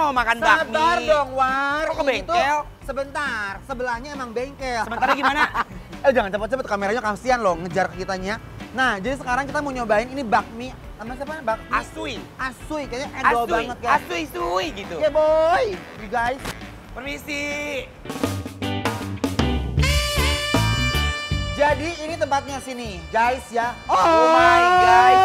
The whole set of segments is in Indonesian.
mau makan bakmi. Sabar dong, War. Kok ke Ini tuh bengkel? sebentar, sebelahnya emang bengkel. Sebentarnya gimana? Jangan cepet-cepet, kameranya kasihan loh ngejar ke kitanya. Nah, jadi sekarang kita mau nyobain ini bakmi. Namanya siapa? Bakmi Asui. Asui, kayaknya endol Asui, banget guys. asui gitu. Ya boy, you guys. Permisi. Jadi ini tempatnya sini, guys ya. Oh my guys.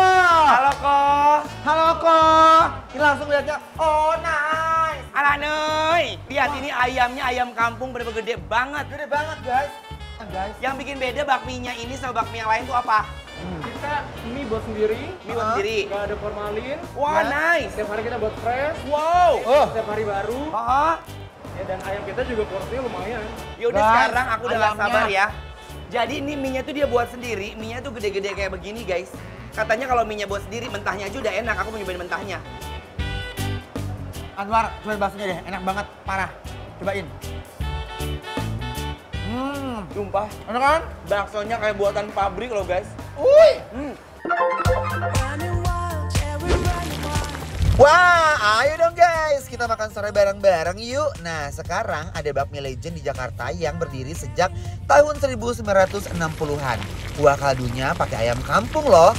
Halo kok. Halo kok. Ini langsung lihatnya. Oh nice. Anak Ney. Lihat ini ayamnya ayam kampung bener-bener gede banget. Gede banget guys. Guys. Yang bikin beda bakminya ini sama bakmi yang lain tuh apa? Kita mie buat sendiri. Mie buat sendiri. Gak ada formalin. Wah Ya. nice. Setiap hari kita buat fresh. Wow. Oh. Setiap hari baru. Oh. Ya, dan ayam kita juga porsinya lumayan. Yaudah Guys, sekarang aku udah gak ayamnya. sabar ya. Jadi ini mie-nya tuh dia buat sendiri. Mie-nya tuh gede-gede kayak begini guys. Katanya kalau mie-nya buat sendiri mentahnya aja udah enak. Aku mau nyobain mentahnya. Anwar, cobain baksonya deh, enak banget, parah. Cobain. Sumpah. Enak kan? Baksonya kayak buatan pabrik loh guys. Wih. Wah, ayo dong guys, kita makan sore bareng-bareng yuk. Nah, sekarang ada bakmi legend di Jakarta yang berdiri sejak tahun 1960-an. Kuah kaldunya pakai ayam kampung loh.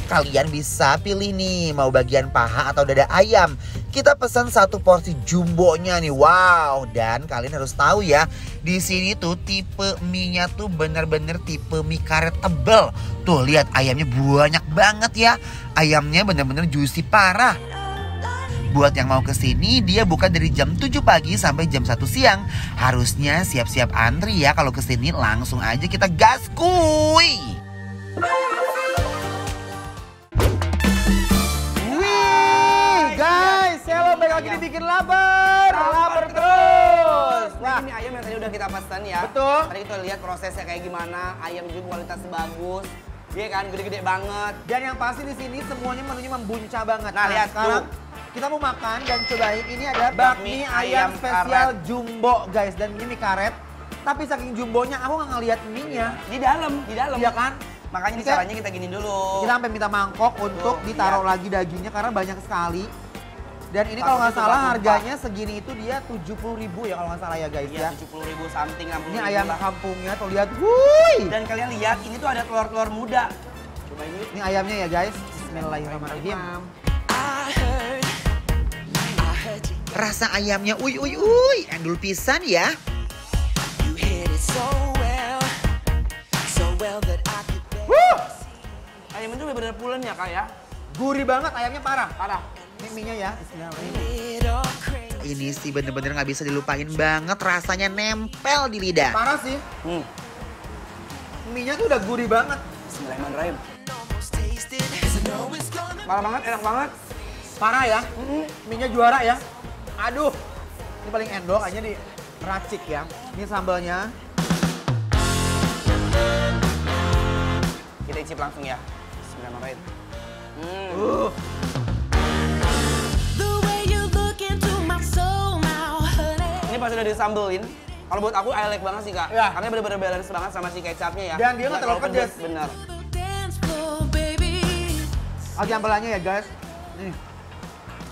Kalian bisa pilih nih, mau bagian paha atau dada ayam. Kita pesan satu porsi jumbonya nih, wow. Dan kalian harus tahu ya, di sini tuh tipe mie-nya tuh bener-bener tipe mie karet tebel. Tuh lihat ayamnya banyak banget ya. Ayamnya bener-bener juicy parah. Buat yang mau kesini, dia buka dari jam 7 pagi sampai jam 1 siang. Harusnya siap-siap antri ya kalau kesini, langsung aja kita gas kuy. Lagi dibikin lapar, lapar terus. Wah, ini ayam yang tadi udah kita pesan ya. Betul. Tadi kita lihat prosesnya kayak gimana. Ayam juga kualitasnya bagus. Iya kan, gede-gede banget. Dan yang pasti di sini semuanya menunya membuncah banget. Nah, lihat sekarang tuh. kita mau makan dan cobain ini ada bakmi Bakmi ayam ayam spesial karet. jumbo guys. Dan ini mie karet. Tapi saking jumbonya aku nggak ngeliat mie-nya. Di dalam. Iya kan? Makanya Kita- caranya kita gini dulu. Kita sampai minta mangkok untuk Tuh, ditaruh lihat. lagi dagingnya karena banyak sekali. Dan ini Takut kalau nggak itu salah nggak harganya segini itu dia 70.000 ya kalau nggak salah ya guys Iya, ya. 70.000 something, 60.000 Ini ayam lah. kampungnya tuh lihat. Wuih. Dan kalian lihat, ini tuh ada telur-telur muda. Coba ini. Ini ayamnya ya guys. Bismillahirrahmanirrahim. Rasa ayamnya endul pisan ya. Ayam itu bener-bener pulen ya kak ya. Gurih banget ayamnya parah. Parah. Ini mie-nya ya. Bismillahirrahmanirrahim. Ini sih bener-bener nggak bisa dilupain banget, rasanya nempel di lidah. Parah sih. Mie-nya tuh udah gurih banget. Bismillahirrahmanirrahim. Parah banget, enak banget. Parah ya. Mie-nya juara ya. Aduh. Ini paling endol kayaknya di racik ya. Ini sambalnya. Kita icip langsung ya. Bismillahirrahmanirrahim. Ini pas udah disambelin, kalau buat aku I like banget sih kak. Ya. Karena bener-bener balance banget sama si kecapnya ya. Dan dia nggak terlalu pedes. Bener. Ati ampelannya ya guys. Nih.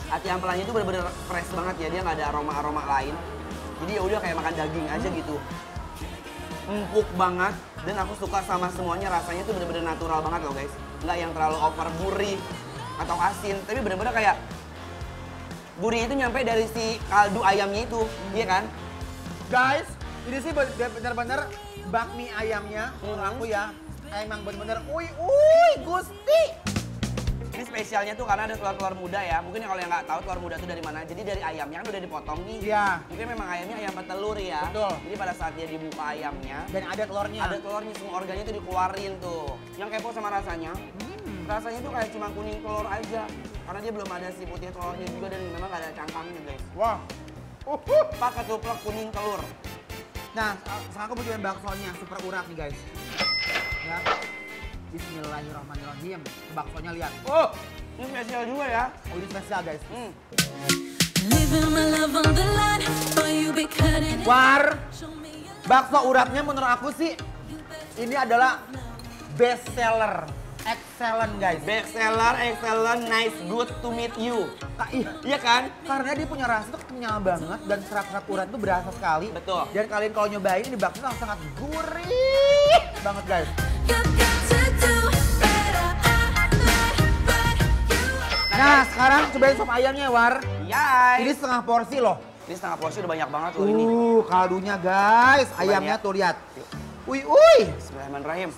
Hati ampelannya itu bener-bener fresh banget ya. Dia nggak ada aroma-aroma lain. Jadi ya udah kayak makan daging aja gitu. Empuk banget. Dan aku suka sama semuanya, rasanya tuh bener-bener natural banget loh guys. Nggak yang terlalu over gurih atau asin. Tapi bener-bener kayak gurih itu nyampe dari si kaldu ayamnya itu. Iya kan? Guys, ini sih bener-bener bakmi ayamnya menurut aku ya. Emang bener-bener gusti. Ini spesialnya tuh karena ada telur-telur muda ya. Mungkin kalau yang nggak tahu telur muda tuh dari mana. Jadi dari ayamnya kan udah dipotong nih. Iya. Mungkin memang ayamnya ayam petelur ya. Betul. Jadi pada saat dia dibuka ayamnya, Dan ada telurnya. ada telurnya, semua organnya tuh dikeluarin tuh. Yang kepo sama rasanya, rasanya tuh kayak cuma kuning telur aja. Karena dia belum ada si putih telurnya juga dan memang nggak ada cangkangnya guys. Wah. Pak ketuplek kuning telur. Nah, sekarang aku mau cobain baksonya super urat nih guys. Ya. Bismillahirrahmanirrahim. Baksonya lihat. Oh, ini spesial juga ya. Oh, ini spesial guys. War. Bakso uratnya menurut aku sih ini adalah best seller. excellent guys. Best seller, excellent, nice, good to meet you. Iya. Iya kan? Karena dia punya rasa tuh kenyal banget dan serat-serat urat tuh berasa sekali. Betul. Dan kalian kalau nyobain ini bakso sangat gurih banget guys. Nah sekarang cobain sop ayamnya War. Yay. Ini setengah porsi loh. Ini setengah porsi udah banyak banget loh ini. Kaldunya guys. Cobain Ayamnya ya. tuh lihat. Yuk. Uy. Bismillahirrahmanirrahim.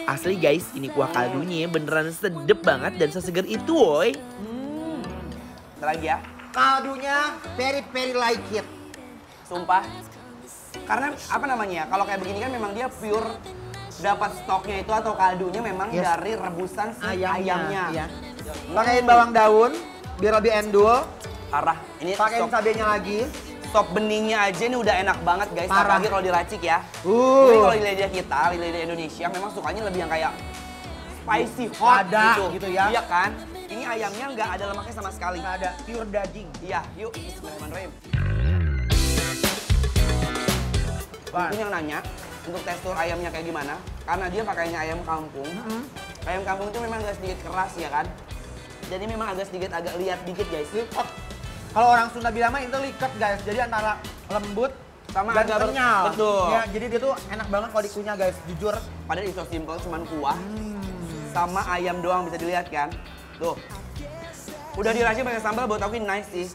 Asli guys, ini kuah kaldunya beneran sedep banget dan seseger itu woy. Ntar lagi ya. Kaldunya very like it. Sumpah. Karena apa namanya ya, kalau kayak begini kan memang dia pure dapat stoknya itu atau kaldunya memang Yes. dari rebusan si ayamnya. Iya. Pakein bawang daun biar lebih endul. Parah. Ini Pakein sop, cabenya lagi. sop beningnya aja ini udah enak banget guys. Parah. Apalagi kalau diracik ya. Jadi kalau di lidah kita, di lidah Indonesia memang sukanya lebih yang kayak spicy hot Ada, gitu ya. Iya kan? Ini ayamnya nggak ada lemaknya sama sekali. Nggak ada pure daging. Iya, yuk. Bismillahirrahmanirrahim. Bar. Mungkin yang nanya untuk tekstur ayamnya kayak gimana? Karena dia pakainya ayam kampung. Ayam kampung itu memang agak sedikit keras ya kan? Jadi memang agak sedikit agak liat dikit guys. Kalau orang Sunda bilang mah itu liket guys. Jadi antara lembut Sama dan agak kenyal. betul. Ya, jadi dia tuh enak banget kalau dikunyah guys. Jujur. Padahal itu simple cuman kuah sama ayam doang bisa dilihat kan. Tuh. Udah diracik pakai sambal buat aku ini nice sih.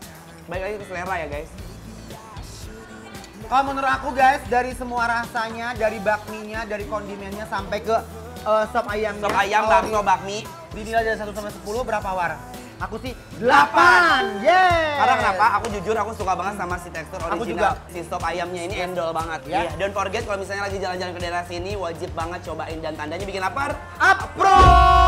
Baik lagi ke selera ya guys. Kalau menurut aku guys, dari semua rasanya, dari bakminya, dari kondimennya sampai ke sop ayamnya. Sop ayam, kalau bakso, bakmi. dinilai dari 1 sampai 10 berapa War? Aku sih 8. Yeay. Karena kenapa? Aku jujur aku suka banget sama si tekstur Aku original. juga. Si sop ayamnya ini endol banget. Ya. Iya. Don't forget kalau misalnya lagi jalan-jalan ke daerah sini wajib banget cobain dan tandanya bikin lapar. Approve!